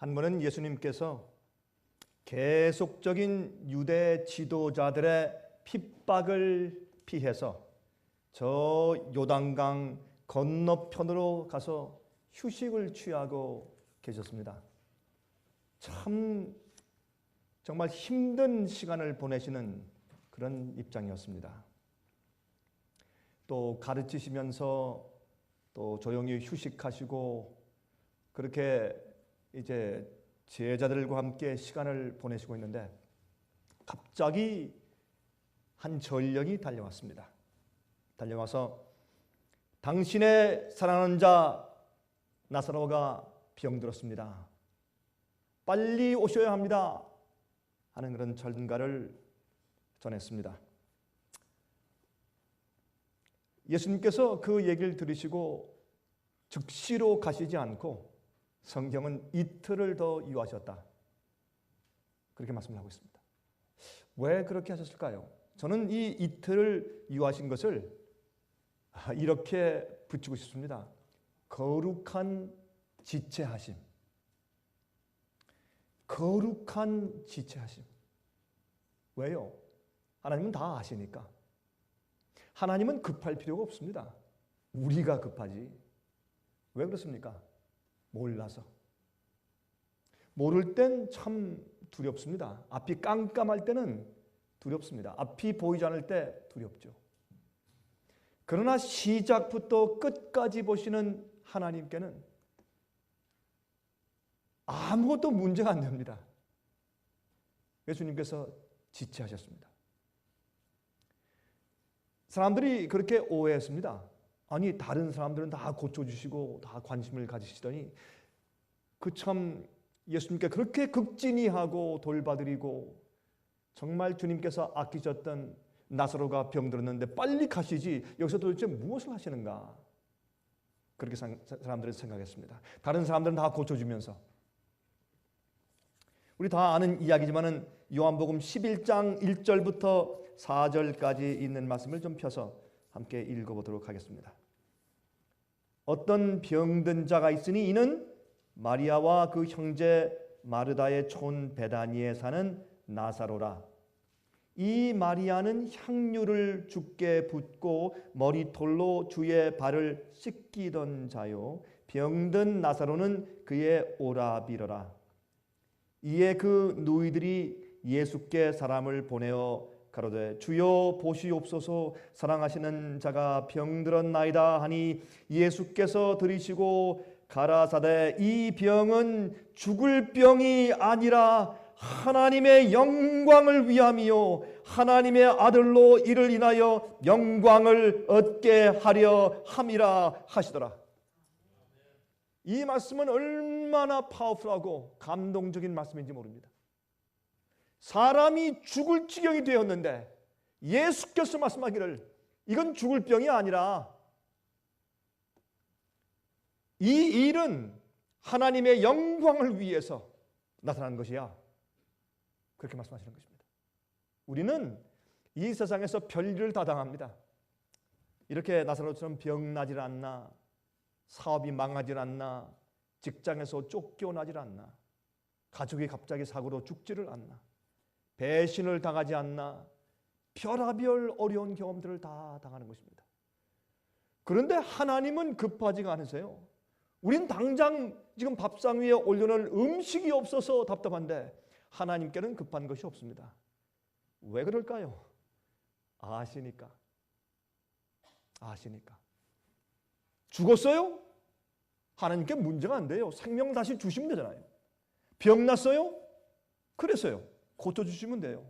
한 번은 예수님께서 계속적인 유대 지도자들의 핍박을 피해서 저 요단강 건너편으로 가서 휴식을 취하고 계셨습니다. 참 정말 힘든 시간을 보내시는 그런 입장이었습니다. 또 가르치시면서 또 조용히 휴식하시고 그렇게 이제 제자들과 함께 시간을 보내시고 있는데 갑자기 한 전령이 달려왔습니다. 달려와서 당신의 사랑하는 자 나사로가 병들었습니다. 빨리 오셔야 합니다. 하는 그런 전가를 전했습니다. 예수님께서 그 얘기를 들으시고 즉시로 가시지 않고 성경은 이틀을 더 유하셨다. 그렇게 말씀을 하고 있습니다. 왜 그렇게 하셨을까요? 저는 이 이틀을 유하신 것을 이렇게 붙이고 싶습니다. 거룩한 지체하심. 거룩한 지체하심. 왜요? 하나님은 다 아시니까. 하나님은 급할 필요가 없습니다. 우리가 급하지. 왜 그렇습니까? 몰라서. 모를 땐 참 두렵습니다. 앞이 깜깜할 때는 두렵습니다. 앞이 보이지 않을 때 두렵죠. 그러나 시작부터 끝까지 보시는 하나님께는 아무것도 문제가 안 됩니다. 예수님께서 지체하셨습니다. 사람들이 그렇게 오해했습니다. 아니 다른 사람들은 다 고쳐주시고 다 관심을 가지시더니 그 참 예수님께 그렇게 극진히하고 돌봐드리고 정말 주님께서 아끼셨던 나사로가 병들었는데 빨리 가시지 여기서 도대체 무엇을 하시는가? 그렇게 사람들은 생각했습니다. 다른 사람들은 다 고쳐주면서 우리 다 아는 이야기지만은 요한복음 11장 1절부터 4절까지 있는 말씀을 좀 펴서 함께 읽어보도록 하겠습니다. 어떤 병든 자가 있으니 이는 마리아와 그 형제 마르다의 촌 베다니에 사는 나사로라. 이 마리아는 향유를 주께 붓고 머리털로 주의 발을 씻기던 자요 병든 나사로는 그의 오라비러라. 이에 그 누이들이 예수께 사람을 보내어 가로되 주여 보시옵소서 사랑하시는 자가 병들었나이다 하니 예수께서 들으시고 가라사대 이 병은 죽을 병이 아니라 하나님의 영광을 위함이요 하나님의 아들로 이를 인하여 영광을 얻게 하려 함이라 하시더라. 이 말씀은 얼마나 파워풀하고 감동적인 말씀인지 모릅니다. 사람이 죽을 지경이 되었는데 예수께서 말씀하기를 이건 죽을 병이 아니라 이 일은 하나님의 영광을 위해서 나타난 것이야. 그렇게 말씀하시는 것입니다. 우리는 이 세상에서 별일을 다 당합니다. 이렇게 나사로처럼 병나질 않나, 사업이 망하질 않나, 직장에서 쫓겨나질 않나, 가족이 갑자기 사고로 죽지를 않나, 배신을 당하지 않나, 별하별 어려운 경험들을 다 당하는 것입니다. 그런데 하나님은 급하지가 않으세요. 우린 당장 지금 밥상 위에 올려놓을 음식이 없어서 답답한데 하나님께는 급한 것이 없습니다. 왜 그럴까요? 아시니까. 아시니까. 죽었어요? 하나님께 문제가 안 돼요. 생명 다시 주시면 되잖아요. 병 났어요? 그래서요. 고쳐주시면 돼요.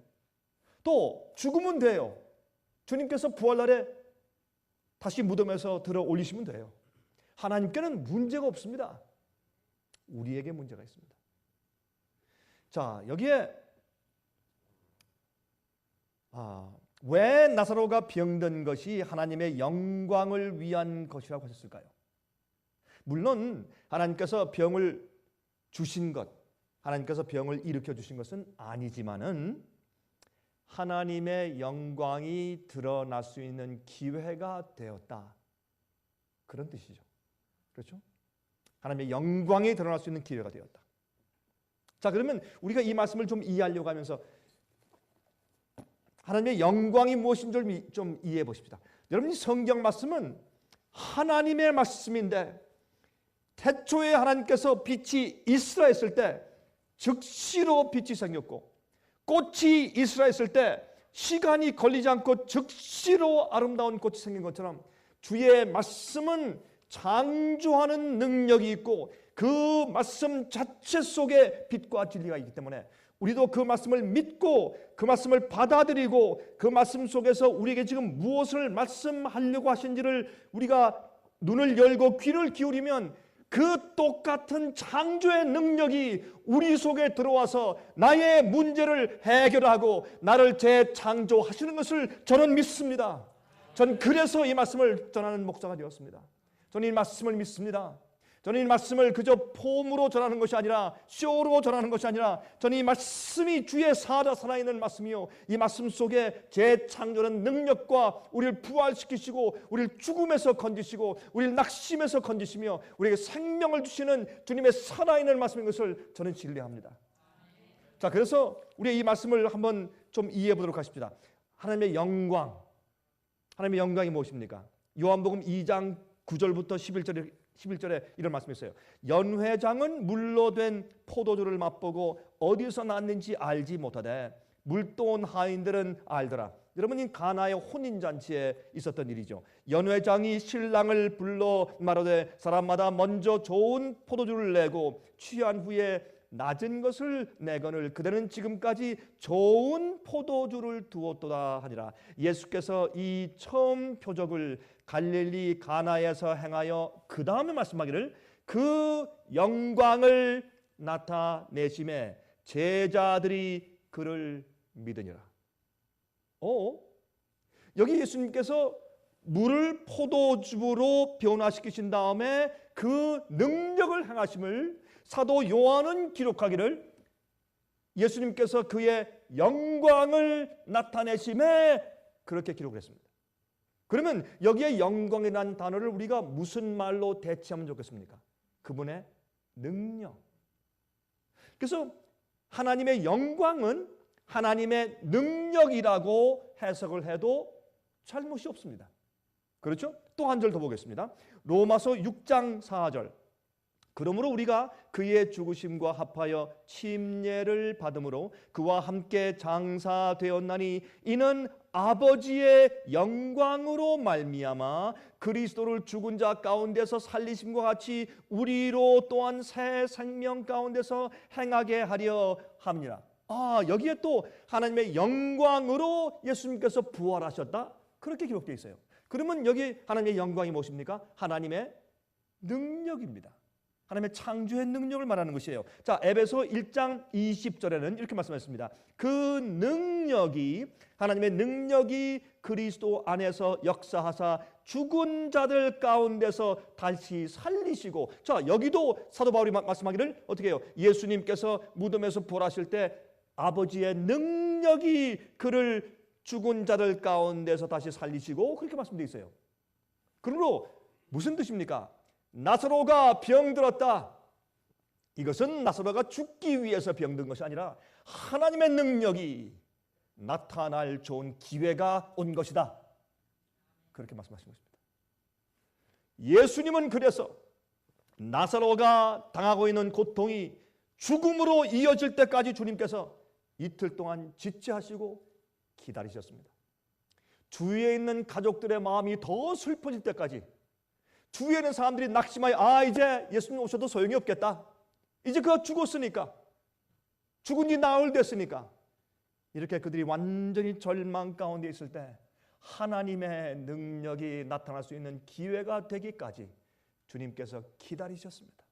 또 죽으면 돼요. 주님께서 부활날에 다시 무덤에서 들어 올리시면 돼요. 하나님께는 문제가 없습니다. 우리에게 문제가 있습니다. 자, 여기에 왜 나사로가 병든 것이 하나님의 영광을 위한 것이라고 하셨을까요? 물론 하나님께서 병을 주신 것, 하나님께서 병을 일으켜 주신 것은 아니지만은 하나님의 영광이 드러날 수 있는 기회가 되었다. 그런 뜻이죠. 그렇죠? 하나님의 영광이 드러날 수 있는 기회가 되었다. 자, 그러면 우리가 이 말씀을 좀 이해하려고 하면서 하나님의 영광이 무엇인지 좀 이해해 보십시다. 여러분, 이 성경 말씀은 하나님의 말씀인데 태초에 하나님께서 빛이 있으라 했을 때 즉시로 빛이 생겼고, 꽃이 있으라 했을 때 시간이 걸리지 않고 즉시로 아름다운 꽃이 생긴 것처럼 주의 말씀은 창조하는 능력이 있고 그 말씀 자체 속에 빛과 진리가 있기 때문에 우리도 그 말씀을 믿고 그 말씀을 받아들이고 그 말씀 속에서 우리에게 지금 무엇을 말씀하려고 하신지를 우리가 눈을 열고 귀를 기울이면 그 똑같은 창조의 능력이 우리 속에 들어와서 나의 문제를 해결하고 나를 재창조하시는 것을 저는 믿습니다. 저는 그래서 이 말씀을 전하는 목사가 되었습니다. 저는 이 말씀을 믿습니다. 저는 이 말씀을 그저 폼으로 전하는 것이 아니라 쇼로 전하는 것이 아니라 저는 이 말씀이 주의 살아있는 말씀이요, 이 말씀 속에 재창조하는 능력과 우리를 부활시키시고 우리를 죽음에서 건지시고 우리를 낙심에서 건지시며 우리에게 생명을 주시는 주님의 살아있는 말씀인 것을 저는 신뢰합니다. 자, 그래서 우리 이 말씀을 한번 좀 이해해 보도록 하십시다. 하나님의 영광, 하나님의 영광이 무엇입니까? 요한복음 2장 9절부터 11절에 이런 말씀이 있어요. 연회장은 물로 된 포도주를 맛보고 어디서 났는지 알지 못하되 물도온 하인들은 알더라. 여러분, 이 가나의 혼인잔치에 있었던 일이죠. 연회장이 신랑을 불러 말하되 사람마다 먼저 좋은 포도주를 내고 취한 후에 낮은 것을 내거늘 그대는 지금까지 좋은 포도주를 두었도다 하니라. 예수께서 이 처음 표적을 갈릴리 가나에서 행하여 그 다음에 말씀하기를 그 영광을 나타내심에 제자들이 그를 믿으니라. 여기 예수님께서 물을 포도주로 변화시키신 다음에 그 능력을 행하심을 사도 요한은 기록하기를 예수님께서 그의 영광을 나타내심에 그렇게 기록을 했습니다. 그러면 여기에 영광이라는 단어를 우리가 무슨 말로 대체하면 좋겠습니까? 그분의 능력. 그래서 하나님의 영광은 하나님의 능력이라고 해석을 해도 잘못이 없습니다. 그렇죠? 또 한 절 더 보겠습니다. 로마서 6장 4절. 그러므로 우리가 그의 죽으심과 합하여 침례를 받음으로 그와 함께 장사되었나니 이는 아버지의 영광으로 말미암아 그리스도를 죽은 자 가운데서 살리심과 같이 우리로 또한 새 생명 가운데서 행하게 하려 함이라. 여기에 또 하나님의 영광으로 예수님께서 부활하셨다, 그렇게 기록되어 있어요. 그러면 여기 하나님의 영광이 무엇입니까? 하나님의 능력입니다. 하나님의 창조의 능력을 말하는 것이에요. 자, 에베소 1장 20절에는 이렇게 말씀하셨습니다. 그 능력이, 하나님의 능력이 그리스도 안에서 역사하사 죽은 자들 가운데서 다시 살리시고, 자, 여기도 사도 바울이 말씀하기를 어떻게 해요? 예수님께서 무덤에서 부활하실 때 아버지의 능력이 그를 죽은 자들 가운데서 다시 살리시고, 그렇게 말씀되어 있어요. 그러므로 무슨 뜻입니까? 나사로가 병들었다. 이것은 나사로가 죽기 위해서 병든 것이 아니라 하나님의 능력이 나타날 좋은 기회가 온 것이다, 그렇게 말씀하신 것입니다. 예수님은 그래서 나사로가 당하고 있는 고통이 죽음으로 이어질 때까지 주님께서 이틀 동안 지체하시고 기다리셨습니다. 주위에 있는 가족들의 마음이 더 슬퍼질 때까지, 주위에 있는 사람들이 낙심하여 이제 예수님 오셔도 소용이 없겠다, 이제 그가 죽었으니까, 죽은 지 나흘 됐으니까, 이렇게 그들이 완전히 절망 가운데 있을 때 하나님의 능력이 나타날 수 있는 기회가 되기까지 주님께서 기다리셨습니다.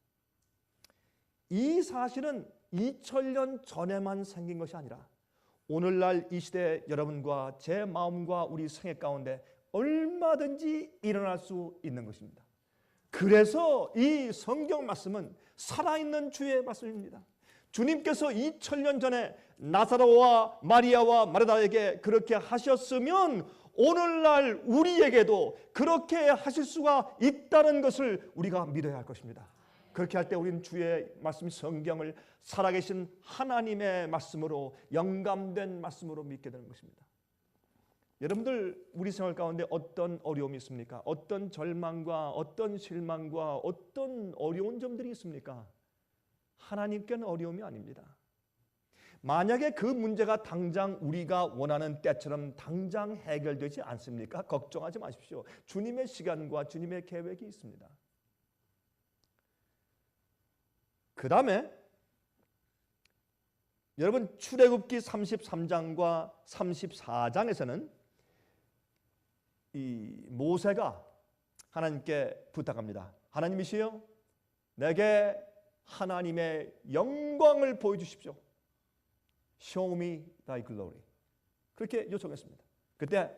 이 사실은 2000년 전에만 생긴 것이 아니라 오늘날 이 시대 여러분과 제 마음과 우리 생애 가운데 얼마든지 일어날 수 있는 것입니다. 그래서 이 성경 말씀은 살아있는 주의 말씀입니다. 주님께서 2000년 전에 나사로와 마리아와 마르다에게 그렇게 하셨으면 오늘날 우리에게도 그렇게 하실 수가 있다는 것을 우리가 믿어야 할 것입니다. 그렇게 할 때 우리는 주의 말씀 성경을 살아계신 하나님의 말씀으로 영감된 말씀으로 믿게 되는 것입니다. 여러분들 우리 생활 가운데 어떤 어려움이 있습니까? 어떤 절망과 어떤 실망과 어떤 어려운 점들이 있습니까? 하나님께는 어려움이 아닙니다. 만약에 그 문제가 당장 우리가 원하는 때처럼 당장 해결되지 않습니까? 걱정하지 마십시오. 주님의 시간과 주님의 계획이 있습니다. 그 다음에 여러분 출애굽기 33장과 34장에서는 이 모세가 하나님께 부탁합니다. 하나님이시여, 내게 하나님의 영광을 보여주십시오. Show me thy glory. 그렇게 요청했습니다. 그때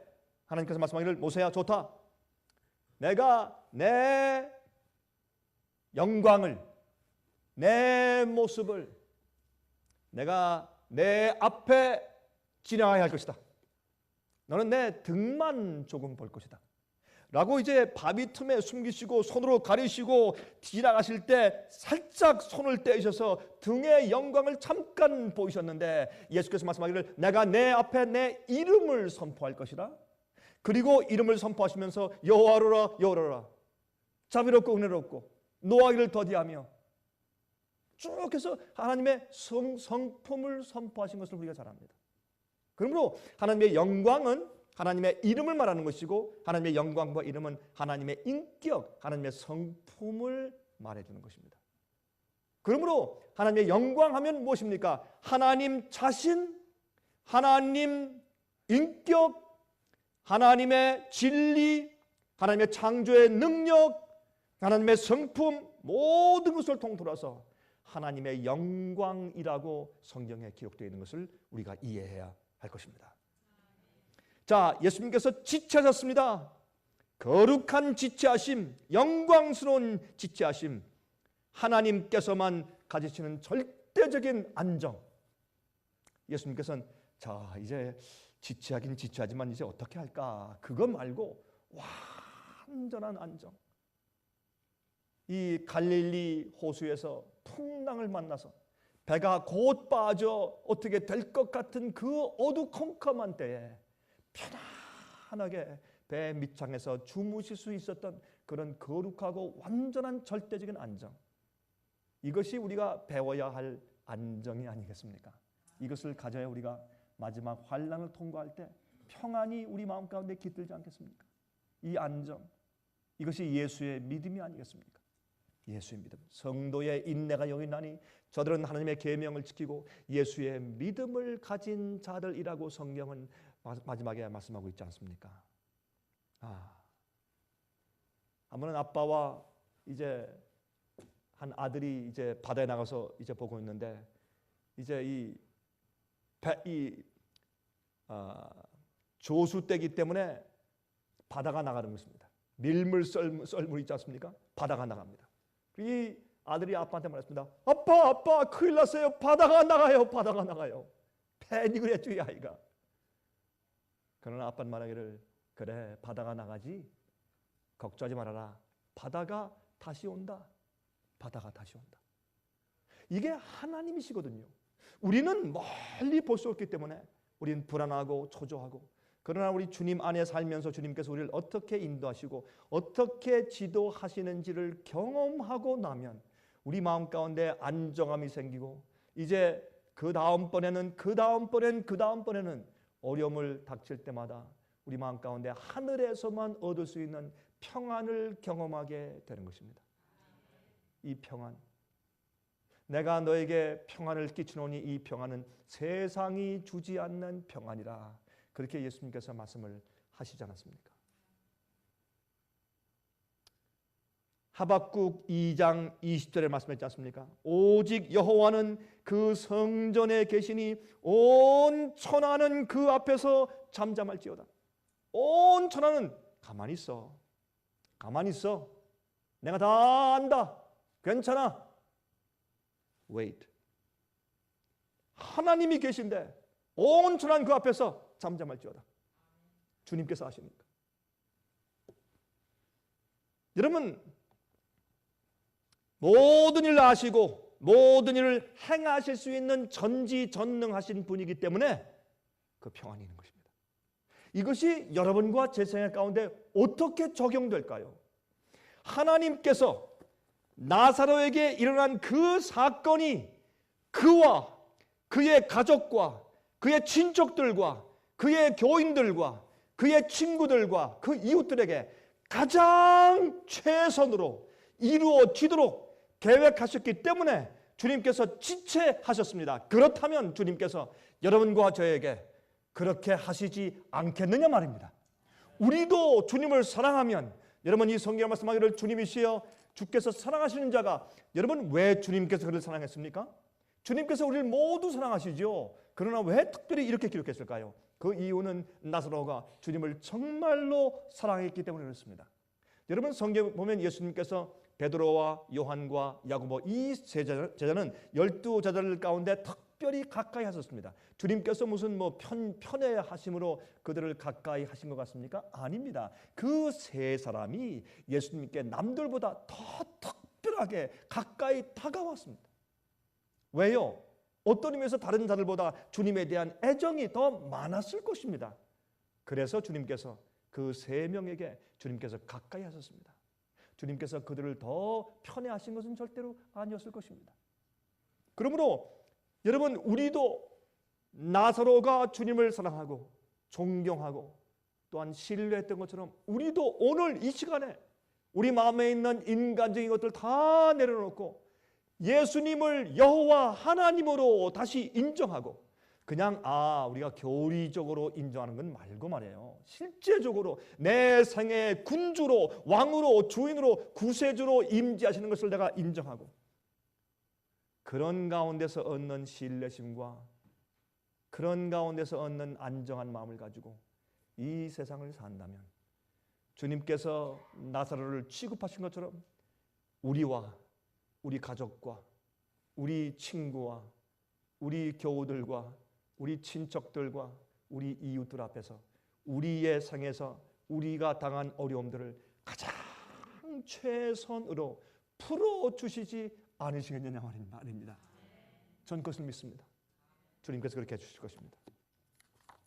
하나님께서 말씀하기를, 모세야 좋다. 내가 내 영광을, 내 모습을 내가 내 앞에 지나가야 할 것이다. 너는 내 등만 조금 볼 것이다. 라고 이제 바위 틈에 숨기시고 손으로 가리시고 지나가실 때 살짝 손을 떼셔서 등의 영광을 잠깐 보이셨는데 예수께서 말씀하기를, 내가 내 앞에 내 이름을 선포할 것이다. 그리고 이름을 선포하시면서 여호와로라 여호와로라, 자비롭고 은혜롭고 노하기를 더디하며 쭉 해서 하나님의 성품을 선포하신 것을 우리가 잘 압니다. 그러므로 하나님의 영광은 하나님의 이름을 말하는 것이고, 하나님의 영광과 이름은 하나님의 인격, 하나님의 성품을 말해주는 것입니다. 그러므로 하나님의 영광 하면 무엇입니까? 하나님 자신, 하나님 인격, 하나님의 진리, 하나님의 창조의 능력, 하나님의 성품, 모든 것을 통틀어서 하나님의 영광이라고 성경에 기록되어 있는 것을 우리가 이해해야 할 것입니다. 자, 예수님께서 지체하셨습니다. 거룩한 지체하심, 영광스러운 지체하심, 하나님께서만 가지시는 절대적인 안정. 예수님께서는 자, 이제 지체하긴 지체하지만 이제 어떻게 할까? 그거 말고 완전한 안정. 이 갈릴리 호수에서 풍랑을 만나서 배가 곧 빠져 어떻게 될 것 같은 그 어두컴컴한 때에 편안하게 배 밑창에서 주무실 수 있었던 그런 거룩하고 완전한 절대적인 안정. 이것이 우리가 배워야 할 안정이 아니겠습니까? 이것을 가져야 우리가 마지막 환난을 통과할 때 평안이 우리 마음 가운데 깃들지 않겠습니까? 이 안정, 이것이 예수의 믿음이 아니겠습니까? 예수의 믿음, 성도의 인내가 영원하니 저들은 하나님의 계명을 지키고 예수의 믿음을 가진 자들이라고 성경은 마지막에 말씀하고 있지 않습니까? 한 번은 아빠와 이제 한 아들이 이제 바다에 나가서 이제 보고 있는데 이제 조수대기 때문에 바다가 나가는 것입니다. 밀물 썰물 있지 않습니까? 바다가 나갑니다. 이 아들이 아빠한테 말했습니다. 아빠 큰일 났어요. 바다가 나가요. 패닉을 했죠, 이 아이가. 그러나 아빠는 말하기를, 그래, 바다가 나가지 걱정하지 말아라. 바다가 다시 온다. 이게 하나님이시거든요. 우리는 멀리 볼 수 없기 때문에 우리는 불안하고 초조하고, 그러나 우리 주님 안에 살면서 주님께서 우리를 어떻게 인도하시고 어떻게 지도하시는지를 경험하고 나면 우리 마음 가운데 안정함이 생기고, 이제 그 다음번에는 어려움을 닥칠 때마다 우리 마음 가운데 하늘에서만 얻을 수 있는 평안을 경험하게 되는 것입니다. 이 평안, 내가 너에게 평안을 끼치노니 이 평안은 세상이 주지 않는 평안이라, 그렇게 예수님께서 말씀을 하시지 않았습니까? 하박국 2장 20절에 말씀했지 않습니까? 오직 여호와는 그 성전에 계시니 온 천하는 그 앞에서 잠잠할지어다. 온 천하는 가만히 있어. 내가 다 안다. 괜찮아. Wait. 하나님이 계신데 온 천하는 그 앞에서 잠잠할지어다. 주님께서 하시니까. 여러분, 모든 일을 아시고 모든 일을 행하실 수 있는 전지전능하신 분이기 때문에 그 평안이 있는 것입니다. 이것이 여러분과 제 생각 가운데 어떻게 적용될까요? 하나님께서 나사로에게 일어난 그 사건이 그와 그의 가족과 그의 친척들과 그의 교인들과 그의 친구들과 그 이웃들에게 가장 최선으로 이루어지도록 계획하셨기 때문에 주님께서 지체하셨습니다. 그렇다면 주님께서 여러분과 저에게 그렇게 하시지 않겠느냐 말입니다. 우리도 주님을 사랑하면, 여러분 이 성경에 말씀하기를 주님이시여 주께서 사랑하시는 자가, 여러분 왜 주님께서 그를 사랑했습니까? 주님께서 우리를 모두 사랑하시죠. 그러나 왜 특별히 이렇게 기록했을까요? 그 이유는 나사로가 주님을 정말로 사랑했기 때문에 그렇습니다. 여러분 성경 보면 예수님께서 베드로와 요한과 야고보 이 제자는 12제자들 가운데 특별히 가까이 하셨습니다. 주님께서 무슨 편애 하심으로 그들을 가까이 하신 것 같습니까? 아닙니다. 그 세 사람이 예수님께 남들보다 더 특별하게 가까이 다가왔습니다. 왜요? 어떤 의미에서 다른 자들보다 주님에 대한 애정이 더 많았을 것입니다. 그래서 주님께서 그 세 명에게 주님께서 가까이 하셨습니다. 주님께서 그들을 더 편애하신 것은 절대로 아니었을 것입니다. 그러므로 여러분 우리도 나사로가 주님을 사랑하고 존경하고 또한 신뢰했던 것처럼 우리도 오늘 이 시간에 우리 마음에 있는 인간적인 것들 다 내려놓고 예수님을 여호와 하나님으로 다시 인정하고, 그냥 우리가 교리적으로 인정하는 건 말고 말이에요. 실제적으로 내 생의 군주로, 왕으로, 주인으로, 구세주로 임재하시는 것을 내가 인정하고, 그런 가운데서 얻는 신뢰심과 그런 가운데서 얻는 안정한 마음을 가지고 이 세상을 산다면 주님께서 나사로를 취급하신 것처럼 우리와 우리 가족과 우리 친구와 우리 교우들과 우리 친척들과 우리 이웃들 앞에서 우리의 생에서 우리가 당한 어려움들을 가장 최선으로 풀어주시지 않으시겠느냐 말입니다. 전 그것을 믿습니다. 주님께서 그렇게 해주실 것입니다.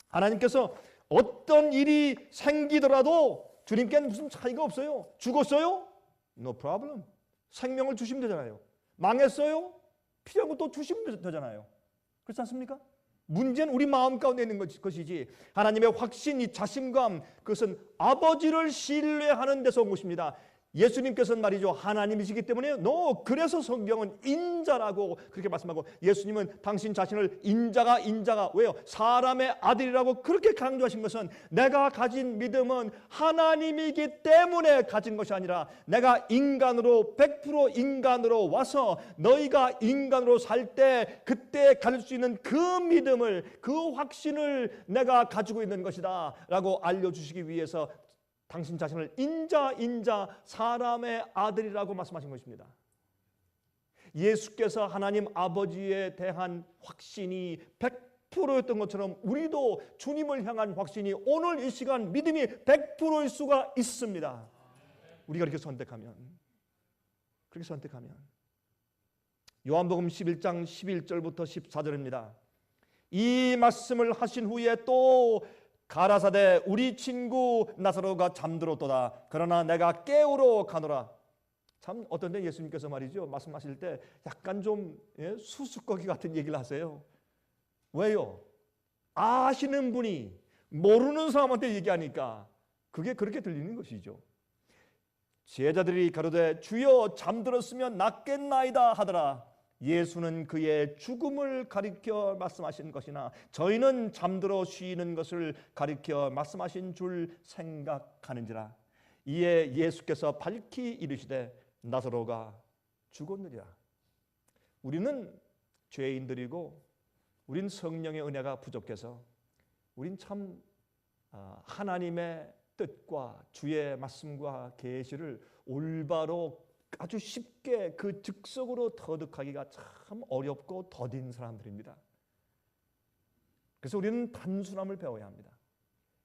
하나님께서 어떤 일이 생기더라도 주님께는 무슨 차이가 없어요. 죽었어요? No problem. 생명을 주시면 되잖아요. 망했어요? 필요한 거 또 주시면 되잖아요. 그렇지 않습니까? 문제는 우리 마음 가운데 있는 것이지, 하나님의 확신, 이 자신감, 그것은 아버지를 신뢰하는 데서 온 것입니다. 예수님께서는 말이죠, 하나님이시기 때문에 그래서 성경은 인자라고 그렇게 말씀하고, 예수님은 당신 자신을 인자가 왜요? 사람의 아들이라고 그렇게 강조하신 것은 내가 가진 믿음은 하나님이기 때문에 가진 것이 아니라 내가 인간으로 100% 인간으로 와서 너희가 인간으로 살 때 그때 가질 수 있는 그 믿음을, 그 확신을 내가 가지고 있는 것이다 라고 알려주시기 위해서 당신 자신을 인자 사람의 아들이라고 말씀하신 것입니다. 예수께서 하나님 아버지에 대한 확신이 100%였던 것처럼 우리도 주님을 향한 확신이 오늘 이 시간 믿음이 100%일 수가 있습니다. 우리가 그렇게 선택하면 요한복음 11장 11절부터 14절입니다. 이 말씀을 하신 후에 또 가라사대 우리 친구 나사로가 잠들었도다. 그러나 내가 깨우러 가노라. 참 어떤 때 예수님께서 말이죠, 말씀하실 때 약간 좀 수수께끼 같은 얘기를 하세요. 왜요? 아시는 분이 모르는 사람한테 얘기하니까 그게 그렇게 들리는 것이죠. 제자들이 가로되 주여 잠들었으면 낫겠나이다 하더라. 예수는 그의 죽음을 가리켜 말씀하신 것이나 저희는 잠들어 쉬는 것을 가리켜 말씀하신 줄 생각하는지라. 이에 예수께서 밝히 이르시되 나사로가 죽었느니라. 우리는 죄인들이고 우린 성령의 은혜가 부족해서 우린 참 하나님의 뜻과 주의 말씀과 계시를 올바로 아주 쉽게 그 즉석으로 터득하기가 참 어렵고 더딘 사람들입니다. 그래서 우리는 단순함을 배워야 합니다.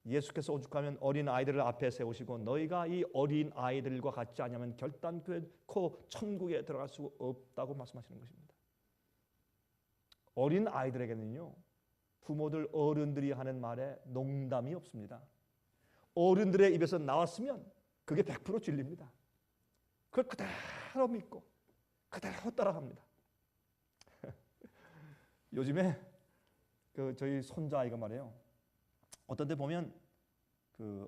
예수께서 오죽하면 어린 아이들을 앞에 세우시고 너희가 이 어린 아이들과 같지 않으면 결단코 천국에 들어갈 수 없다고 말씀하시는 것입니다. 어린 아이들에게는요, 부모들 어른들이 하는 말에 농담이 없습니다. 어른들의 입에서 나왔으면 그게 100% 진리입니다. 그걸 그대로 믿고 그대로 따라갑니다. 요즘에 저희 손자아이가 말이에요. 어떤 데 보면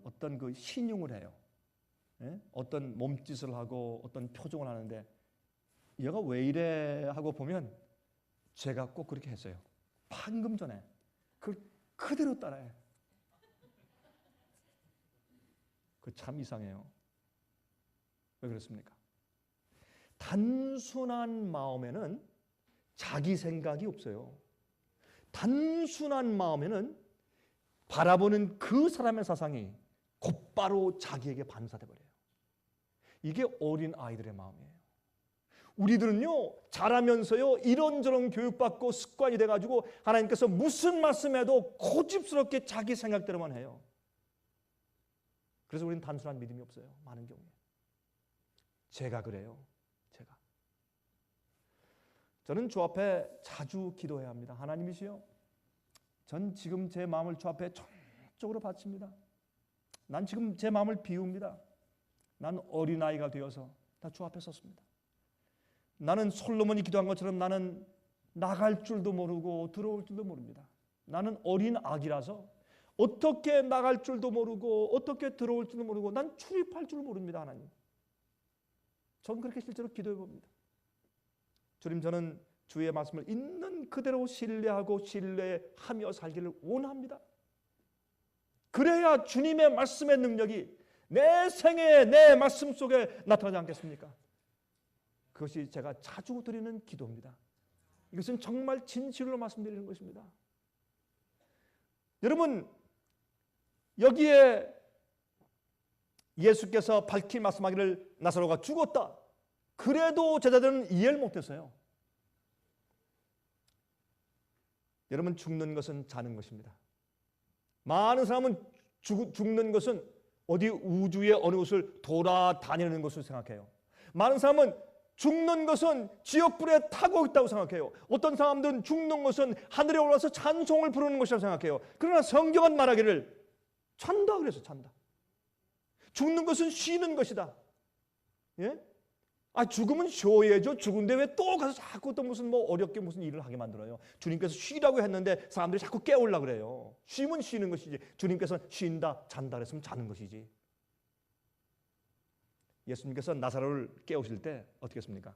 어떤 신용을 해요. 예? 어떤 몸짓을 하고 어떤 표정을 하는데 얘가 왜 이래 하고 보면 제가 꼭 그렇게 했어요. 방금 전에 그걸 그대로 따라해. 그 참 이상해요. 왜 그렇습니까? 단순한 마음에는 자기 생각이 없어요. 단순한 마음에는 바라보는 그 사람의 사상이 곧바로 자기에게 반사돼 버려요. 이게 어린 아이들의 마음이에요. 우리들은요, 자라면서요, 이런저런 교육받고 습관이 돼가지고 하나님께서 무슨 말씀해도 고집스럽게 자기 생각대로만 해요. 그래서 우리는 단순한 믿음이 없어요. 많은 경우에. 제가 그래요. 제가. 저는 주 앞에 자주 기도해야 합니다. 하나님이시여, 전 지금 제 마음을 주 앞에 전적으로 바칩니다. 난 지금 제 마음을 비웁니다. 난 어린아이가 되어서 나 주 앞에 섰습니다. 나는 솔로몬이 기도한 것처럼 나는 나갈 줄도 모르고 들어올 줄도 모릅니다. 나는 어린 아기라서 어떻게 나갈 줄도 모르고 어떻게 들어올 줄도 모르고 난 출입할 줄 모릅니다. 하나님. 전 그렇게 실제로 기도해 봅니다. 주님, 저는 주의 말씀을 있는 그대로 신뢰하고 신뢰하며 살기를 원합니다. 그래야 주님의 말씀의 능력이 내 생애에 내 말씀 속에 나타나지 않겠습니까? 그것이 제가 자주 드리는 기도입니다. 이것은 정말 진실로 말씀드리는 것입니다. 여러분, 여기에 예수께서 밝히 말씀하기를 나사로가 죽었다. 그래도 제자들은 이해를 못했어요. 여러분, 죽는 것은 자는 것입니다. 많은 사람은 죽는 것은 어디 우주의 어느 곳을 돌아다니는 것으로 생각해요. 많은 사람은 죽는 것은 지옥불에 타고 있다고 생각해요. 어떤 사람들은 죽는 것은 하늘에 올라서 찬송을 부르는 것이라고 생각해요. 그러나 성경은 말하기를 잔다 그래서 잔다. 죽는 것은 쉬는 것이다. 예? 죽으면 쉬어야죠. 죽은데 왜 또 가서 자꾸 또 무슨 어렵게 무슨 일을 하게 만들어요. 주님께서 쉬라고 했는데 사람들이 자꾸 깨우려고 그래요. 쉬면 쉬는 것이지. 주님께서 쉰다, 잔다 그랬으면 자는 것이지. 예수님께서 나사로를 깨우실 때 어떻게 했습니까?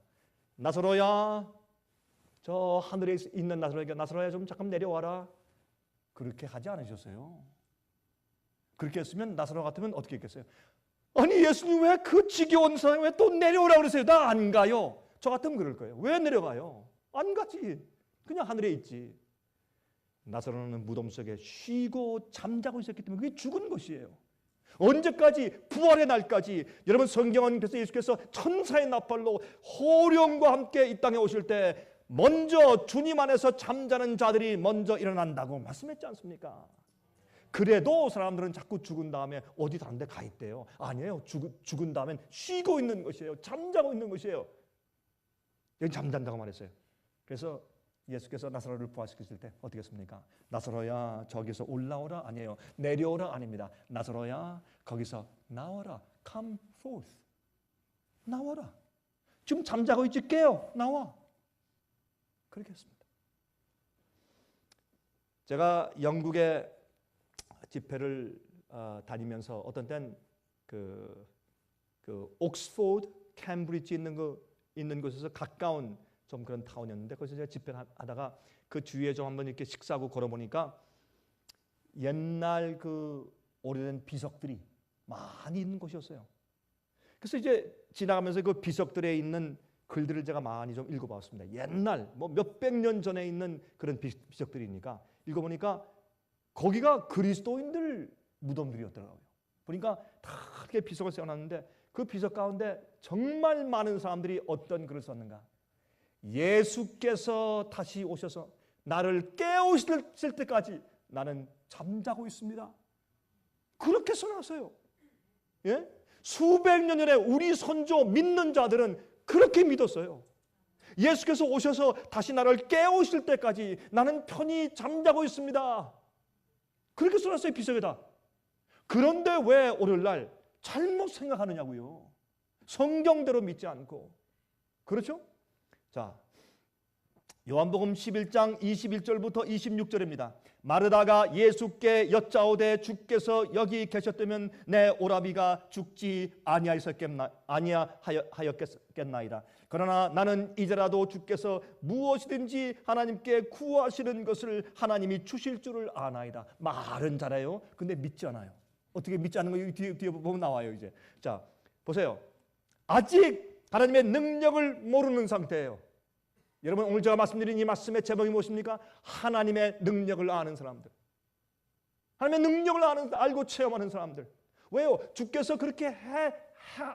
나사로야, 저 하늘에 있는 나사로에게 나사로야 좀 잠깐 내려와라. 그렇게 하지 않으셨어요. 그렇게 했으면 나사로 같으면 어떻게 했겠어요? 아니 예수님 왜 그 지겨운 사람이 왜 또 내려오라고 그러세요? 나 안 가요. 저 같으면 그럴 거예요. 왜 내려가요? 안 가지. 그냥 하늘에 있지. 나사로는 무덤 속에 쉬고 잠자고 있었기 때문에 그게 죽은 것이에요. 언제까지? 부활의 날까지. 여러분, 성경은 그래서 예수께서 천사의 나팔로 호령과 함께 이 땅에 오실 때 먼저 주님 안에서 잠자는 자들이 먼저 일어난다고 말씀했지 않습니까? 그래도 사람들은 자꾸 죽은 다음에 어디 다른 데 가 있대요. 아니에요. 죽은 다음엔 쉬고 있는 것이에요. 잠자고 있는 것이에요. 여기 잠잔다고 말했어요. 그래서 예수께서 나사로를 부활시키실 때 어떻게 했습니까? 나사로야 저기서 올라오라 아니에요. 내려오라 아닙니다. 나사로야 거기서 나와라. Come forth. 나와라. 지금 잠자고 있지 깨요. 나와. 그렇게 했습니다. 제가 영국에 집회를 다니면서 어떤 땐 그 옥스포드, 캠브리지 있는 곳에서 가까운 좀 그런 타운이었는데 거기서 제가 집회를 하다가 그 주위에 좀 한번 이렇게 식사하고 걸어보니까 옛날 그 오래된 비석들이 많이 있는 곳이었어요. 그래서 이제 지나가면서 그 비석들에 있는 글들을 제가 많이 좀 읽어봤습니다. 옛날 몇백 년 전에 있는 그런 비석들이니까 읽어보니까 거기가 그리스도인들 무덤들이었더라고요. 보니까 다 이렇게 비석을 세워놨는데 그 비석 가운데 정말 많은 사람들이 어떤 글을 썼는가? 예수께서 다시 오셔서 나를 깨우실 때까지 나는 잠자고 있습니다. 그렇게 써놨어요. 예? 수백 년 전에 우리 선조 믿는 자들은 그렇게 믿었어요. 예수께서 오셔서 다시 나를 깨우실 때까지 나는 편히 잠자고 있습니다. 그렇게 써놨어요, 비석에다. 그런데 왜 오늘날 잘못 생각하느냐고요. 성경대로 믿지 않고. 그렇죠? 자, 요한복음 11장 21절부터 26절입니다. 마르다가 예수께 여짜오되 주께서 여기 계셨다면 내 오라비가 죽지 아니하였겠나이다. 그러나 나는 이제라도 주께서 무엇이든지 하나님께 구하시는 것을 하나님이 주실 줄을 아나이다. 말은 잘해요. 근데 믿지 않아요. 어떻게 믿지 않는 거 뒤에 보면 나와요. 이제 자 보세요. 아직 하나님의 능력을 모르는 상태예요. 여러분, 오늘 제가 말씀드린 이 말씀의 제목이 무엇입니까? 하나님의 능력을 아는 사람들. 하나님의 능력을 알고 체험하는 사람들. 왜요? 주께서 그렇게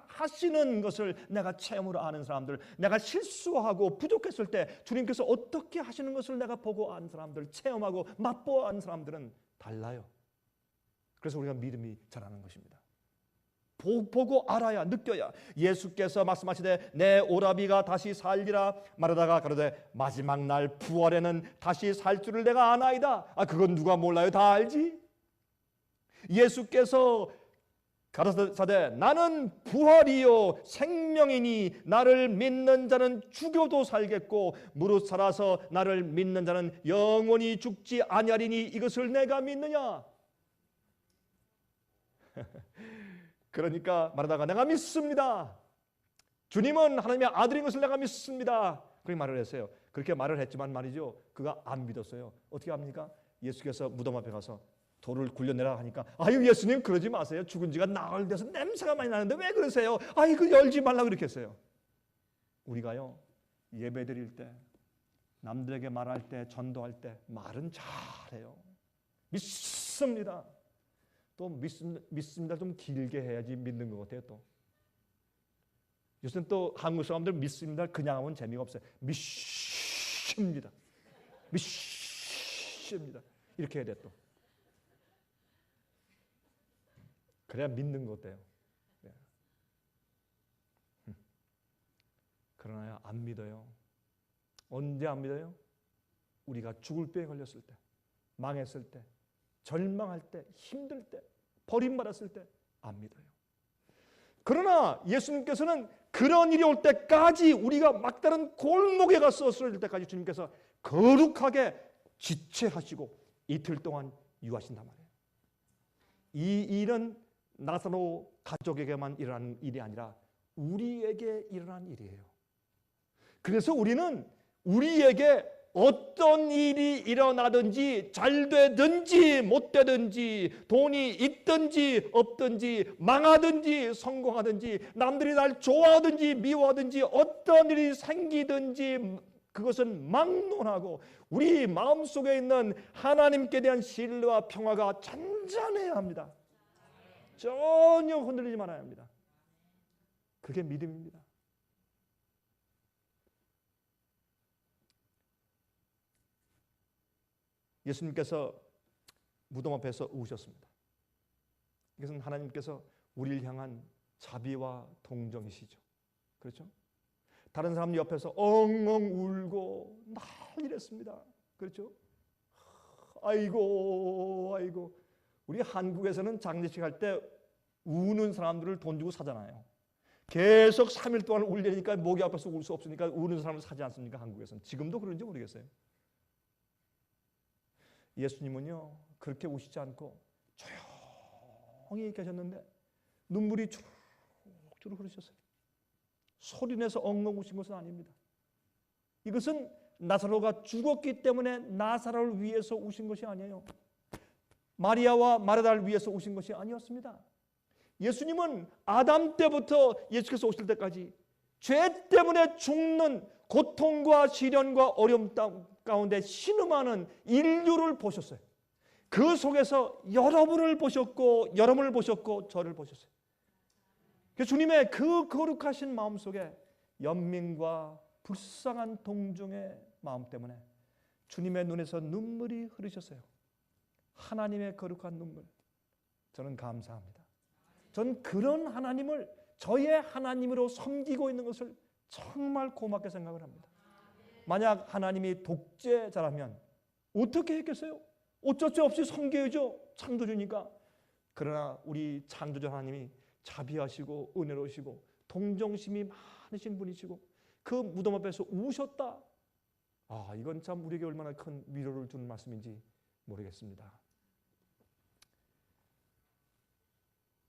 하시는 것을 내가 체험으로 아는 사람들. 내가 실수하고 부족했을 때 주님께서 어떻게 하시는 것을 내가 보고 아는 사람들, 체험하고 맛보아 아는 사람들은 달라요. 그래서 우리가 믿음이 자라는 것입니다. 보고 알아야, 느껴야. 예수께서 말씀하시되 내 오라비가 다시 살리라. 마르다가 가로되 마지막 날 부활에는 다시 살 줄을 내가 아나이다. 그건 누가 몰라요? 다 알지. 예수께서 가로사대 나는 부활이요 생명이니 나를 믿는 자는 죽어도 살겠고 무릇 살아서 나를 믿는 자는 영원히 죽지 아니하리니 이것을 내가 믿느냐. 그러니까 마르다가 내가 믿습니다. 주님은 하나님의 아들인 것을 내가 믿습니다. 그렇게 말을 했어요. 그렇게 말을 했지만 말이죠. 그가 안 믿었어요. 어떻게 합니까? 예수께서 무덤 앞에 가서 돌을 굴려내라 하니까 아유 예수님 그러지 마세요. 죽은 지가 나흘 돼서 냄새가 많이 나는데 왜 그러세요? 그 열지 말라고 이렇게 했어요. 우리가요 예배 드릴 때 남들에게 말할 때 전도할 때 말은 잘해요. 믿습니다. 또 믿습니다 좀 길게 해야지 믿는 것 같아요. 또 요새는 또 한국 사람들 믿습니다 그냥 하면 재미가 없어요. 믿습니다 이렇게 해야 돼. 또 그래야 믿는 것 같아요. 그러나 안 믿어요. 언제 안 믿어요? 우리가 죽을 병에 걸렸을 때, 망했을 때, 절망할 때, 힘들 때, 버림받았을 때 안 믿어요. 그러나 예수님께서는 그런 일이 올 때까지 우리가 막다른 골목에 가서 쓰러질 때까지 주님께서 거룩하게 지체하시고 이틀 동안 유하신단 말이에요. 이 일은 나사로 가족에게만 일어난 일이 아니라 우리에게 일어난 일이에요. 그래서 우리는 우리에게 어떤 일이 일어나든지 잘 되든지 못 되든지 돈이 있든지 없든지 망하든지 성공하든지 남들이 날 좋아하든지 미워하든지 어떤 일이 생기든지 그것은 막론하고 우리 마음속에 있는 하나님께 대한 신뢰와 평화가 잔잔해야 합니다. 전혀 흔들리지 말아야 합니다. 그게 믿음입니다. 예수님께서 무덤 앞에서 우셨습니다. 이것은 하나님께서 우리를 향한 자비와 동정이시죠. 그렇죠? 다른 사람 옆에서 엉엉 울고 난리랬습니다. 그렇죠? 아이고 우리 한국에서는 장례식 할 때 우는 사람들을 돈 주고 사잖아요. 계속 3일 동안 울려니까 목이 아파서 울 수 없으니까 우는 사람을 사지 않습니까? 한국에서는. 지금도 그런지 모르겠어요. 예수님은요 그렇게 우시지 않고 조용히 계셨는데 눈물이 주룩주룩 흐르셨어요. 소리내서 엉엉 우신 것은 아닙니다. 이것은 나사로가 죽었기 때문에 나사로를 위해서 우신 것이 아니에요. 마리아와 마르다를 위해서 우신 것이 아니었습니다. 예수님은 아담 때부터 예수께서 오실 때까지 죄 때문에 죽는 고통과 시련과 어려움 가운데 신음하는 인류를 보셨어요. 그 속에서 여러분을 보셨고 저를 보셨어요. 그래서 주님의 그 거룩하신 마음 속에 연민과 불쌍한 동정의 마음 때문에 주님의 눈에서 눈물이 흐르셨어요. 하나님의 거룩한 눈물. 저는 감사합니다. 전 그런 하나님을 저의 하나님으로 섬기고 있는 것을 정말 고맙게 생각을 합니다. 만약 하나님이 독재자라면 어떻게 했겠어요? 어쩔 수 없이 섬겨야죠. 창조주니까. 그러나 우리 창조주 하나님이 자비하시고 은혜로우시고 동정심이 많으신 분이시고 그 무덤 앞에서 우셨다. 이건 참 우리에게 얼마나 큰 위로를 주는 말씀인지 모르겠습니다.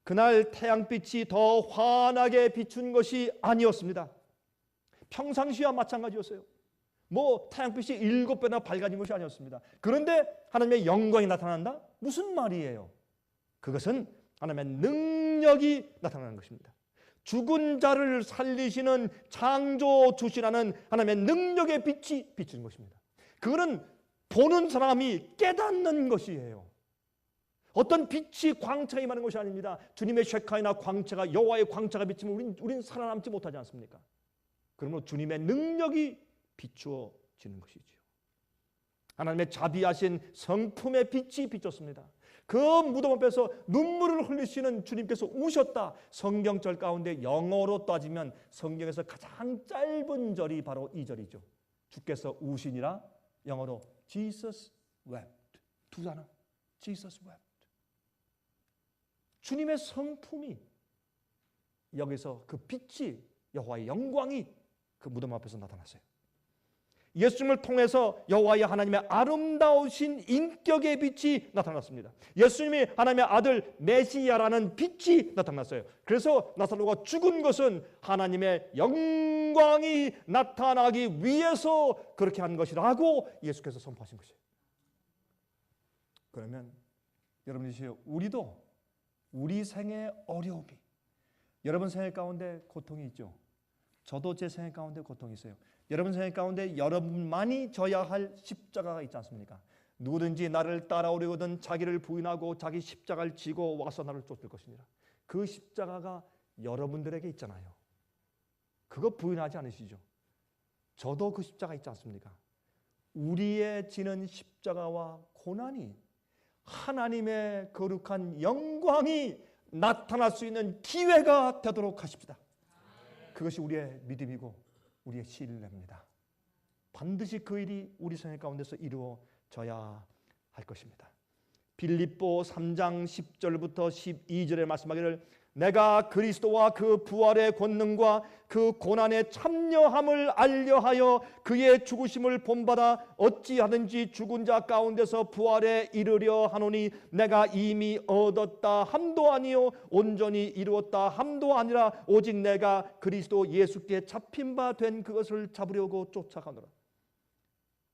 그날 태양빛이 더 환하게 비춘 것이 아니었습니다. 평상시와 마찬가지였어요. 태양빛이 7배나 밝아진 것이 아니었습니다. 그런데 하나님의 영광이 나타난다? 무슨 말이에요? 그것은 하나님의 능력이 나타나는 것입니다. 죽은 자를 살리시는 창조주시라는 하나님의 능력의 빛이 비치는 것입니다. 그거는 보는 사람이 깨닫는 것이에요. 어떤 빛이 광채가 임하는 것이 아닙니다. 주님의 쉐카이나 광채가 여호와의 광채가 비치면 우린 살아남지 못하지 않습니까? 그러므로 주님의 능력이 비추어지는 것이죠. 하나님의 자비하신 성품의 빛이 비쳤습니다. 그 무덤 앞에서 눈물을 흘리시는 주님께서 우셨다. 성경절 가운데 영어로 따지면 성경에서 가장 짧은 절이 바로 이 절이죠. 주께서 우시니라. 영어로 Jesus wept. 두 단어. Jesus wept. 주님의 성품이 여기서 그 빛이 여호와의 영광이 그 무덤 앞에서 나타났어요. 예수님을 통해서 여호와의 하나님의 아름다우신 인격의 빛이 나타났습니다. 예수님이 하나님의 아들 메시아라는 빛이 나타났어요. 그래서 나사로가 죽은 것은 하나님의 영광이 나타나기 위해서 그렇게 한 것이라고 예수께서 선포하신 것이에요. 그러면 여러분이 우리도 우리 생의 어려움이, 여러분 생의 가운데 고통이 있죠. 저도 제 생의 가운데 고통이 있어요. 여러분 생의 가운데 여러분만이 져야 할 십자가가 있지 않습니까? 누구든지 나를 따라오려거든 자기를 부인하고 자기 십자가를 지고 와서 나를 쫓을 것이니라. 그 십자가가 여러분들에게 있잖아요. 그거 부인하지 않으시죠? 저도 그 십자가 있지 않습니까? 우리의 지는 십자가와 고난이 하나님의 거룩한 영광이 나타날 수 있는 기회가 되도록 하십시다. 그것이 우리의 믿음이고 우리의 신뢰입니다. 반드시 그 일이 우리 생애 가운데서 이루어져야 할 것입니다. 빌립보 3장 10절부터 12절에 말씀하기를 내가 그리스도와 그 부활의 권능과 그 고난의 참여함을 알려하여 그의 죽으심을 본받아 어찌하든지 죽은 자 가운데서 부활에 이르려 하노니 내가 이미 얻었다 함도 아니요 온전히 이루었다 함도 아니라 오직 내가 그리스도 예수께 잡힌 바 된 그것을 잡으려고 쫓아가노라.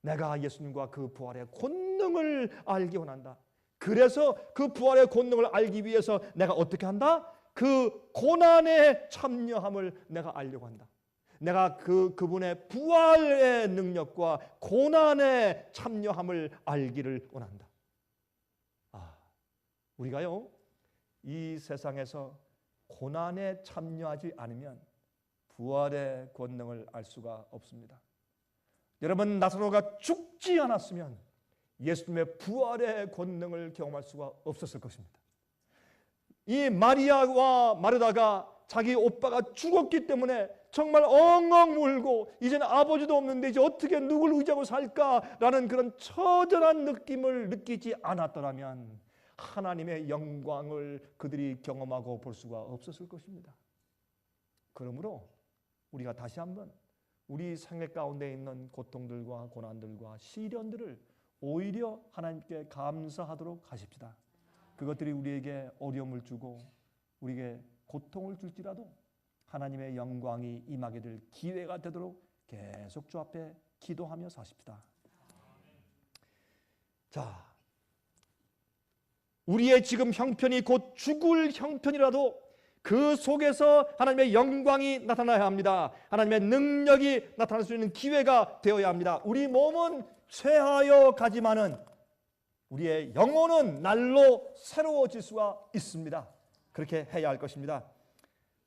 내가 예수님과 그 부활의 권능을 알기 원한다. 그래서 그 부활의 권능을 알기 위해서 내가 어떻게 한다? 그 고난에 참여함을 내가 알려고 한다. 내가 그분의 부활의 능력과 고난에 참여함을 알기를 원한다. 우리가요 이 세상에서 고난에 참여하지 않으면 부활의 권능을 알 수가 없습니다. 여러분 나사로가 죽지 않았으면 예수님의 부활의 권능을 경험할 수가 없었을 것입니다. 이 마리아와 마르다가 자기 오빠가 죽었기 때문에 정말 엉엉 울고 이제는 아버지도 없는데 이제 어떻게 누굴 의지하고 살까라는 그런 처절한 느낌을 느끼지 않았더라면 하나님의 영광을 그들이 경험하고 볼 수가 없었을 것입니다. 그러므로 우리가 다시 한번 우리 생애 가운데 있는 고통들과 고난들과 시련들을 오히려 하나님께 감사하도록 하십시다. 그것들이 우리에게 어려움을 주고 우리에게 고통을 줄지라도 하나님의 영광이 임하게 될 기회가 되도록 계속 주 앞에 기도하며 사십시다. 자, 우리의 지금 형편이 곧 죽을 형편이라도 그 속에서 하나님의 영광이 나타나야 합니다. 하나님의 능력이 나타날 수 있는 기회가 되어야 합니다. 우리 몸은 쇠하여 가지만은 우리의 영혼은 날로 새로워질 수가 있습니다. 그렇게 해야 할 것입니다.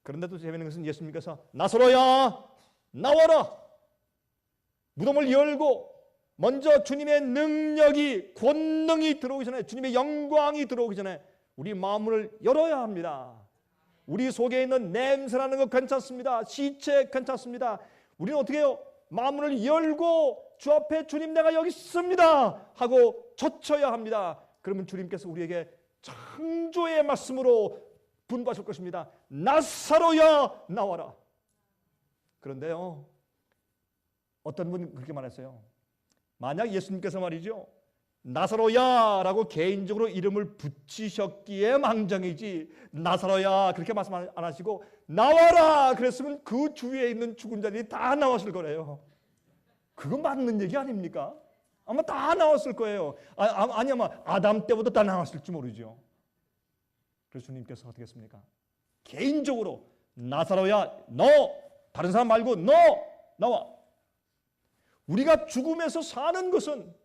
그런데 또 재미있는 것은 예수님께서 나사로야 나와라. 무덤을 열고 먼저 주님의 능력이 권능이 들어오기 전에 주님의 영광이 들어오기 전에 우리 마음을 열어야 합니다. 우리 속에 있는 냄새나는 거 괜찮습니다. 시체 괜찮습니다. 우리는 어떻게 해요? 마음을 열고 주 앞에 주님 내가 여기 있습니다 하고 젖혀야 합니다. 그러면 주님께서 우리에게 창조의 말씀으로 분부하실 것입니다. 나사로야 나와라. 그런데요, 어떤 분이 그렇게 말했어요. 만약 예수님께서 말이죠, 나사로야 라고 개인적으로 이름을 붙이셨기에 망정이지, 나사로야 그렇게 말씀 안 하시고 나와라 그랬으면 그 주위에 있는 죽은 자들이 다 나왔을 거래요. 그거 맞는 얘기 아닙니까? 아마 다 나왔을 거예요. 아니 아마 아담 때보다 다 나왔을지 모르죠. 그래서 주님께서 어떻게 했습니까? 개인적으로 나사로야 너, 다른 사람 말고 너 나와. 우리가 죽음에서 사는 것은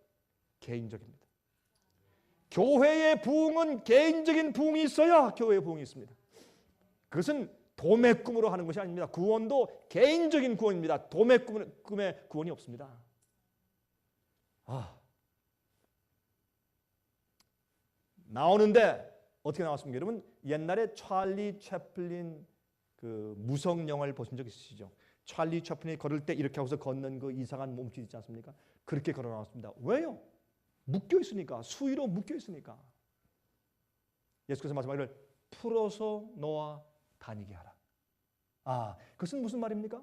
개인적입니다. 교회의 부흥은 개인적인 부흥이 있어야 교회의 부흥이 있습니다. 그것은 도매 꿈으로 하는 것이 아닙니다. 구원도 개인적인 구원입니다. 도매 꿈의 구원이 없습니다. 나오는데 어떻게 나왔습니까? 여러분 옛날에 찰리 채플린 그 무성 영화를 보신 적 있으시죠? 찰리 채플린이 걸을 때 이렇게 하고서 걷는 그 이상한 몸짓 있지 않습니까? 그렇게 걸어 나왔습니다. 왜요? 묶여 있으니까, 수위로 묶여 있으니까. 예수께서 말씀하기를 풀어서 놓아 다니게 하라. 그것은 무슨 말입니까?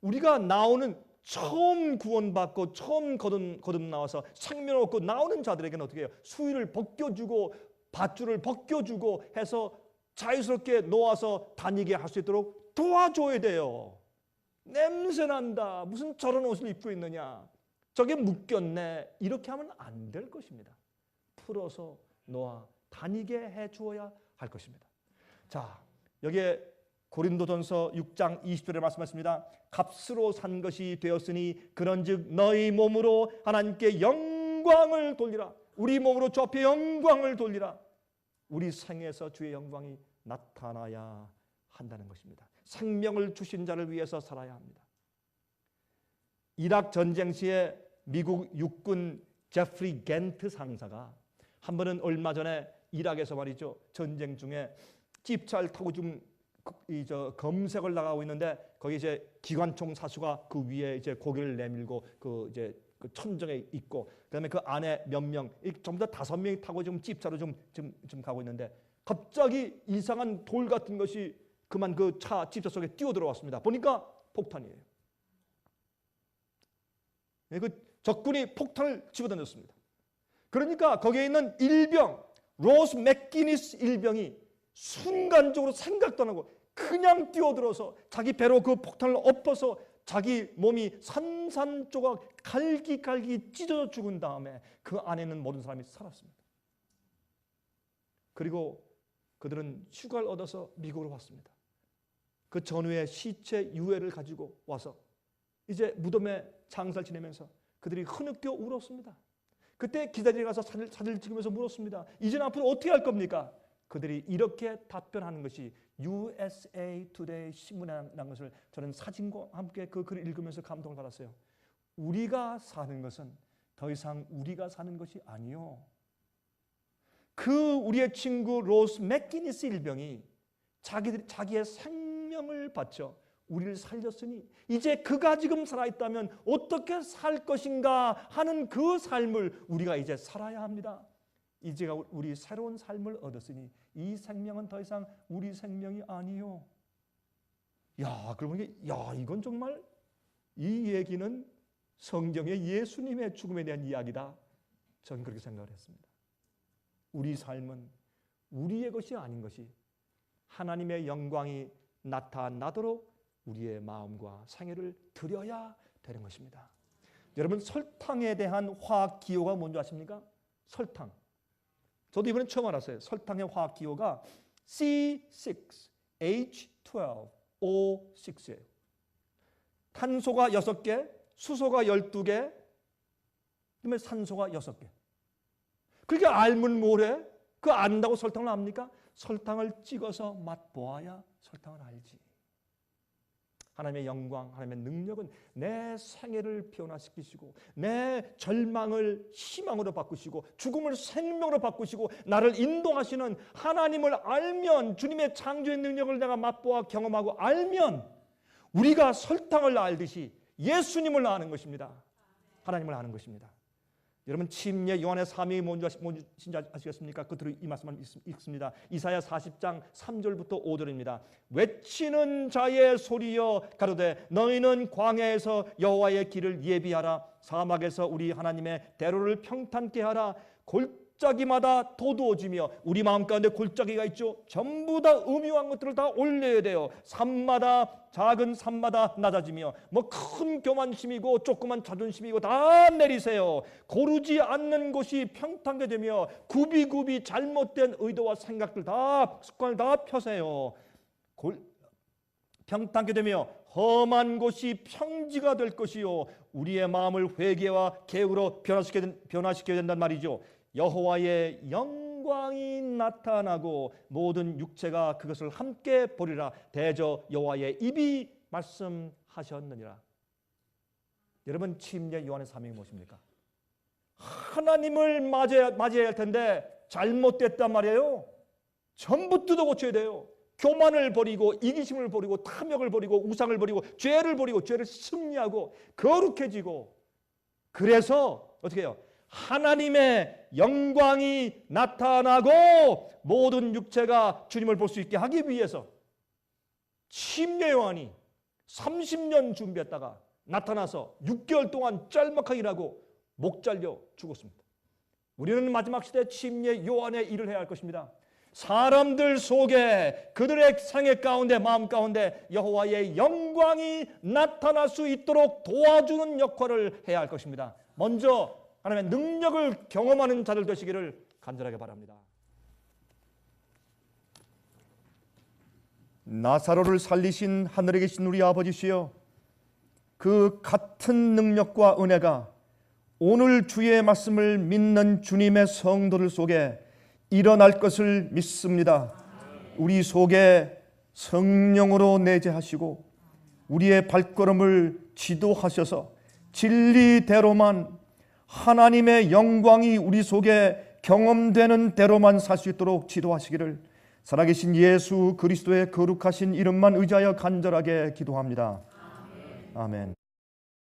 우리가 나오는 처음 구원받고 처음 거듭 나와서 생명 얻고 나오는 자들에게는 어떻게 해요? 수위를 벗겨주고 밧줄을 벗겨주고 해서 자유스럽게 놓아서 다니게 할 수 있도록 도와줘야 돼요. 냄새난다. 무슨 저런 옷을 입고 있느냐. 저게 묶였네. 이렇게 하면 안 될 것입니다. 풀어서 놓아 다니게 해주어야 할 것입니다. 자, 여기에 고린도전서 6장 20절에 말씀하십니다. 값으로 산 것이 되었으니 그런즉 너희 몸으로 하나님께 영광을 돌리라. 우리 몸으로 주 앞에 영광을 돌리라. 우리 생에서 주의 영광이 나타나야 한다는 것입니다. 생명을 주신 자를 위해서 살아야 합니다. 이락 전쟁 시에 미국 육군 제프리 겐트 상사가 한 번은 얼마 전에 이락에서 말이죠, 전쟁 중에 집차를 타고 좀 검색을 나가고 있는데 거기 이제 기관총 사수가 그 위에 이제 고개를 내밀고 그 천정에 있고 그다음에 그 안에 몇 명, 전부 다 5명이 타고 지금 집차로 좀 가고 있는데 갑자기 이상한 돌 같은 것이 그만 그 차 집차 속에 뛰어 들어왔습니다. 보니까 폭탄이에요. 그 적군이 폭탄을 집어던졌습니다. 그러니까 거기에 있는 일병 로스 맥기니스 일병이 순간적으로 생각도 안 하고 그냥 뛰어들어서 자기 배로 그 폭탄을 엎어서 자기 몸이 산산조각 갈기갈기 찢어져 죽은 다음에 그 안에 있는 모든 사람이 살았습니다. 그리고 그들은 휴가를 얻어서 미국으로 왔습니다. 그 전후에 시체 유해를 가지고 와서 이제 무덤에 장사를 지내면서 그들이 흐느껴 울었습니다. 그때 기자들이 가서 사진을 찍으면서 물었습니다. 이제는 앞으로 어떻게 할 겁니까? 그들이 이렇게 답변하는 것이 USA Today 신문에 난 것을 저는 사진과 함께 그 글을 읽으면서 감동을 받았어요. 우리가 사는 것은 더 이상 우리가 사는 것이 아니요. 그 우리의 친구 로스 맥기니스 일병이 자기의 생명을 바쳐 우리를 살렸으니 이제 그가 지금 살아있다면 어떻게 살 것인가 하는 그 삶을 우리가 이제 살아야 합니다. 이제가 우리 새로운 삶을 얻었으니 이 생명은 더 이상 우리 생명이 아니요. 그러고 보니까 이건 정말 이 얘기는 성경의 예수님의 죽음에 대한 이야기다. 저는 그렇게 생각을 했습니다. 우리 삶은 우리의 것이 아닌 것이 하나님의 영광이 나타나도록 우리의 마음과 생애를 드려야 되는 것입니다. 여러분 설탕에 대한 화학 기호가 뭔지 아십니까? 설탕. 저도 이번에 처음 알았어요. 설탕의 화학 기호가 C6H12O6예요. 탄소가 6개, 수소가 12개, 그다음에 산소가 6개. 그게 알면 뭐래? 그거 안다고 설탕을 압니까? 설탕을 찍어서 맛보아야 설탕을 알지. 하나님의 영광, 하나님의 능력은 내 생애를 변화시키시고 내 절망을 희망으로 바꾸시고 죽음을 생명으로 바꾸시고 나를 인도하시는 하나님을 알면, 주님의 창조의 능력을 내가 맛보아 경험하고 알면 우리가 설탕을 알듯이 예수님을 아는 것입니다. 하나님을 아는 것입니다. 여러분, 침례 요한의 사명이 뭔지 아시겠습니까? 끝으로 이 말씀을 읽습니다. 이사야 40장 3절부터 5절입니다. 외치는 자의 소리여 가로되 너희는 광야에서 여호와의 길을 예비하라. 사막에서 우리 하나님의 대로를 평탄케 하라. 골짜기마다 도두어지며, 우리 마음 가운데 골짜기가 있죠. 전부 다 음흉한 것들을 다 올려야 돼요. 산마다, 작은 산마다 낮아지며, 뭐 큰 교만심이고 조그만 자존심이고 다 내리세요. 고르지 않는 곳이 평탄하게 되며 굽이굽이 잘못된 의도와 생각들 다, 습관을 다 펴세요. 평탄하게 되며 험한 곳이 평지가 될 것이요 우리의 마음을 회개와 계획으로 변화시켜야 된단 말이죠. 여호와의 영광이 나타나고 모든 육체가 그것을 함께 보리라. 대저 여호와의 입이 말씀하셨느니라. 여러분, 침례 요한의 사명이 무엇입니까? 하나님을 맞이해야 할 텐데 잘못됐단 말이에요. 전부 뜯어 고쳐야 돼요. 교만을 버리고 이기심을 버리고 탐욕을 버리고 우상을 버리고 죄를 버리고 죄를 승리하고 거룩해지고, 그래서 어떻게 해요? 하나님의 영광이 나타나고 모든 육체가 주님을 볼 수 있게 하기 위해서 침례 요한이 30년 준비했다가 나타나서 6개월 동안 짤막하게 일하고 목 잘려 죽었습니다. 우리는 마지막 시대 침례 요한의 일을 해야 할 것입니다. 사람들 속에, 그들의 생애 가운데, 마음 가운데 여호와의 영광이 나타날 수 있도록 도와주는 역할을 해야 할 것입니다. 먼저 하나님의 능력을 경험하는 자들 되시기를 간절하게 바랍니다. 나사로를 살리신 하늘에 계신 우리 아버지시여, 그 같은 능력과 은혜가 오늘 주의 말씀을 믿는 주님의 성도들 속에 일어날 것을 믿습니다. 우리 속에 성령으로 내재하시고 우리의 발걸음을 지도하셔서 진리대로만, 하나님의 영광이 우리 속에 경험되는 대로만 살 수 있도록 지도하시기를 살아계신 예수 그리스도의 거룩하신 이름만 의지하여 간절하게 기도합니다. 아멘.